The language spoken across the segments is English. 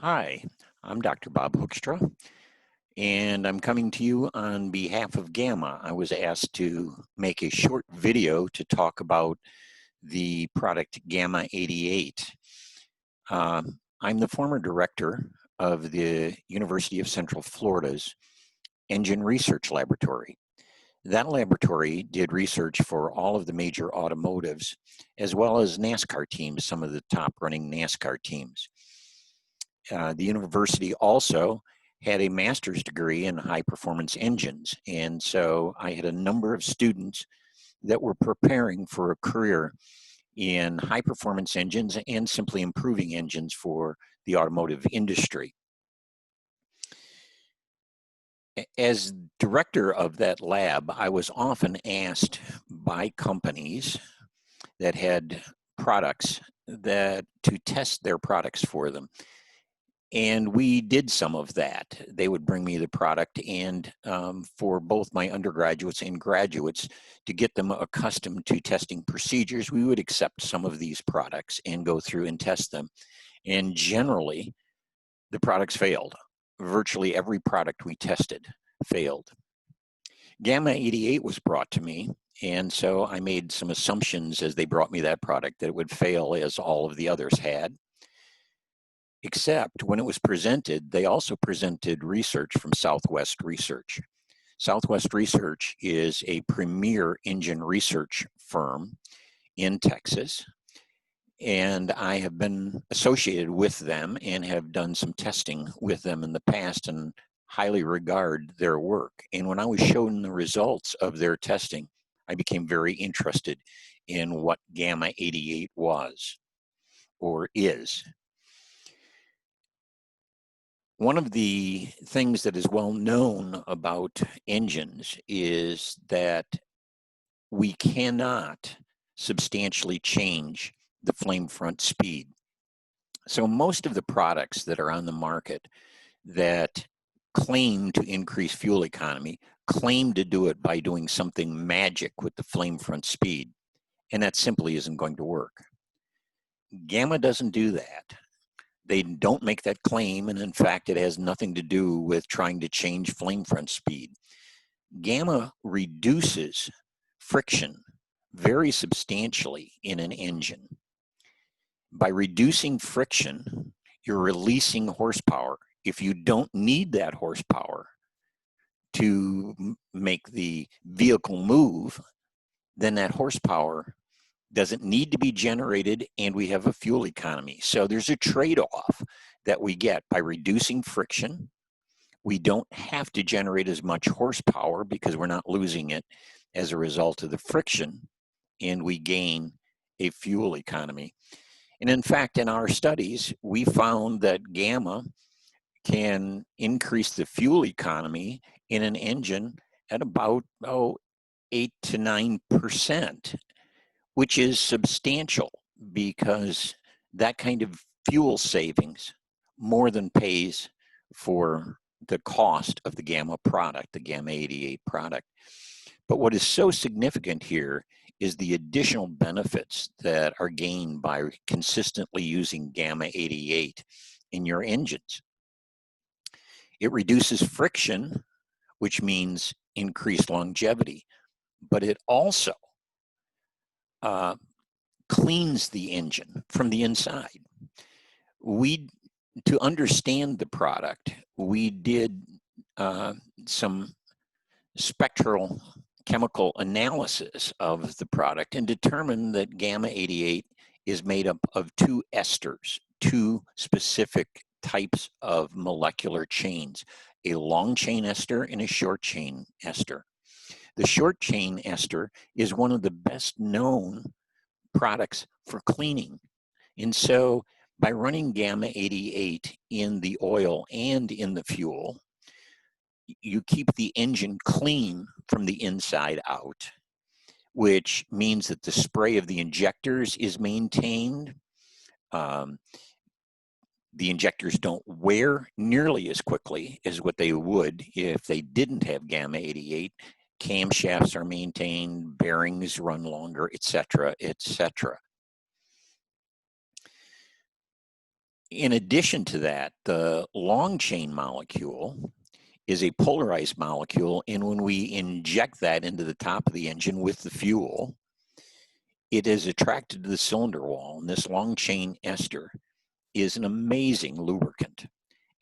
Hi, I'm Dr. Bob Hoekstra, and I'm coming to you on behalf of Gamma. I was asked to make a short video to talk about the product Gamma 88. I'm the former director of the University of Central Florida's Engine Research Laboratory. That laboratory did research for all of the major automotives, as well as NASCAR teams, some of the top running NASCAR teams. The university also had a master's degree in high performance engines. And so I had a number of students that were preparing for a career in high performance engines and simply improving engines for the automotive industry. As director of that lab, I was often asked by companies that had products to test their products for them. And we did some of that. They would bring me the product, and for both my undergraduates and graduates, to get them accustomed to testing procedures, we would accept some of these products and go through and test them. And generally, the products failed. Virtually every product we tested failed. Gamma 88 was brought to me, and so I made some assumptions as they brought me that product that it would fail as all of the others had. Except when it was presented, they also presented research from Southwest Research. Southwest Research is a premier engine research firm in Texas, and I have been associated with them and have done some testing with them in the past and highly regard their work. And when I was shown the results of their testing, I became very interested in what Gamma 88 was or is. One of the things that is well known about engines is that we cannot substantially change the flame front speed. So most of the products that are on the market that claim to increase fuel economy claim to do it by doing something magic with the flame front speed, and that simply isn't going to work. Gamma doesn't do that. They don't make that claim, and in fact, it has nothing to do with trying to change flame front speed. Gamma reduces friction very substantially in an engine. By reducing friction, you're releasing horsepower. If you don't need that horsepower to make the vehicle move, then that horsepower doesn't need to be generated, and we have a fuel economy. So there's a trade-off that we get by reducing friction. We don't have to generate as much horsepower because we're not losing it as a result of the friction, and we gain a fuel economy. And in fact, in our studies, we found that Gamma can increase the fuel economy in an engine at about 8 to 9%. Which is substantial because that kind of fuel savings more than pays for the cost of the Gamma product, the Gamma 88 product. But what is so significant here is the additional benefits that are gained by consistently using Gamma 88 in your engines. It reduces friction, which means increased longevity, but it also cleans the engine from the inside. To understand the product, we did some spectral chemical analysis of the product and determined that Gamma 88 is made up of two esters, two specific types of molecular chains, a long chain ester and a short chain ester. The short chain ester is one of the best known products for cleaning. And so by running Gamma 88 in the oil and in the fuel, you keep the engine clean from the inside out, which means that the spray of the injectors is maintained. The injectors don't wear nearly as quickly as what they would if they didn't have Gamma 88. Camshafts are maintained, bearings run longer, etc., etc. In addition to that, the long chain molecule is a polarized molecule, and when we inject that into the top of the engine with the fuel, it is attracted to the cylinder wall, and this long chain ester is an amazing lubricant.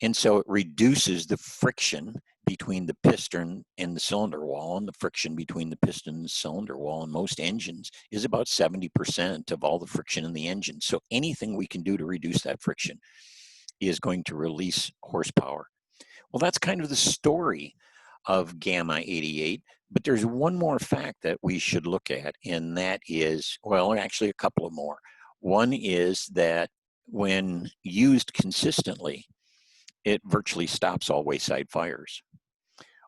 And so it reduces the friction between the piston and the cylinder wall, and the friction between the piston and the cylinder wall in most engines is about 70% of all the friction in the engine. So anything we can do to reduce that friction is going to release horsepower. Well, that's kind of the story of Gamma 88, but there's one more fact that we should look at, and that is, well, actually a couple of more. One is that when used consistently, it virtually stops all wayside fires.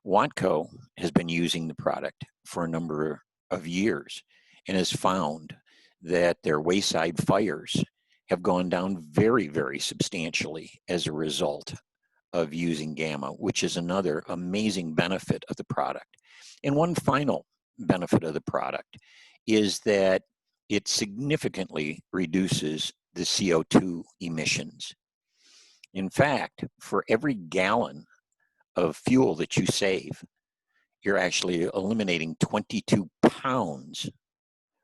Watco has been using the product for a number of years and has found that their wayside fires have gone down very, very substantially as a result of using Gamma, which is another amazing benefit of the product. And one final benefit of the product is that it significantly reduces the CO2 emissions. In fact, for every gallon of fuel that you save, you're actually eliminating 22 pounds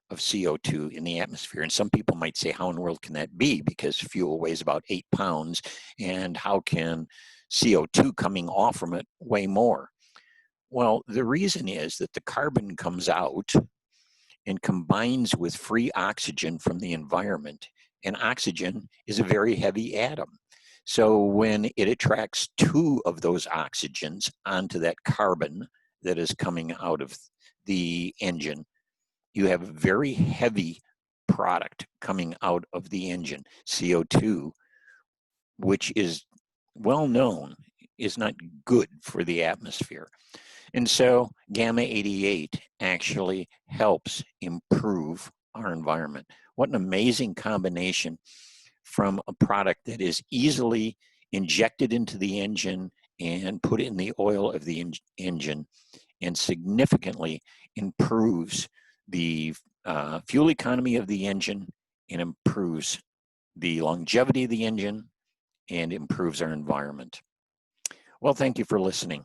of CO2 in the atmosphere. And some people might say, how in the world can that be? Because fuel weighs about 8 pounds, and how can CO2 coming off from it weigh more? Well, the reason is that the carbon comes out and combines with free oxygen from the environment, and oxygen is a very heavy atom. So when it attracts two of those oxygens onto that carbon that is coming out of the engine, you have a very heavy product coming out of the engine, CO2, which is well known is not good for the atmosphere. And so Gamma 88 actually helps improve our environment. What an amazing combination from a product that is easily injected into the engine and put in the oil of the engine, and significantly improves the fuel economy of the engine, and improves the longevity of the engine, and improves our environment. Well, thank you for listening.